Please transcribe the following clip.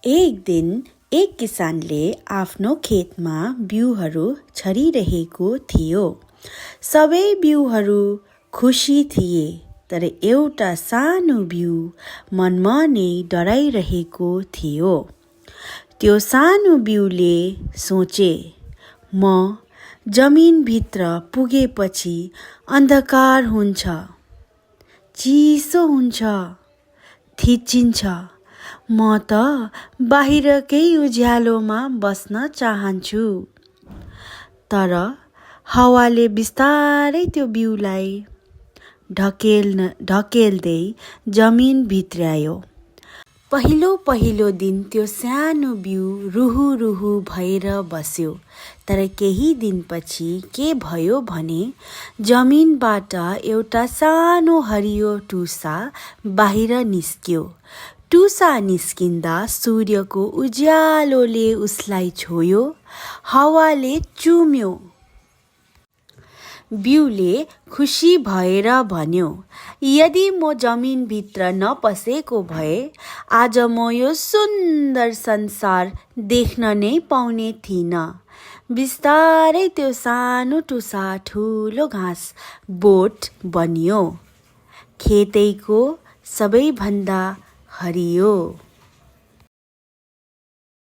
एक दिन एक किसानले आफ्नो खेतमा बिउहरू छरिरहेको थियो। सबै बिउहरू खुसी थिए, तर एउटा सानो बिउ मनमा नै डराइरहेको थियो। त्यो सानो बिउले सोचे, म जमिनभित्र पुगेपछि अन्धकार हुन्छ, चिसो हुन्छ, थिचिन्छ। म त बाहिरकै उज्यालोमा बस्न चाहन्छु। तर हावाले बिस्तारै त्यो बिउलाई ढकेल्दै जमिन भित्र्यायो। पहिलो दिन त्यो सानो बिउ रुहु भएर बस्यो। तर केही दिनपछि के भयो भने जमिनबाट एउटा सानो हरियो टुसा बाहिर निस्क्यो। टुसा निस्किँदा सूर्यको उज्यालोले उसलाई छोयो, हावाले चुम्यो। बिउले खुसी भएर भन्यो, यदि म जमिनभित्र नपसेको भए आज म यो सुन्दर संसार देख्न नै पाउने थिइनँ। बिस्तारै त्यो सानो टुसा ठुलो घाँस बोट बन्यो, खेतैको सबैभन्दा हरियो।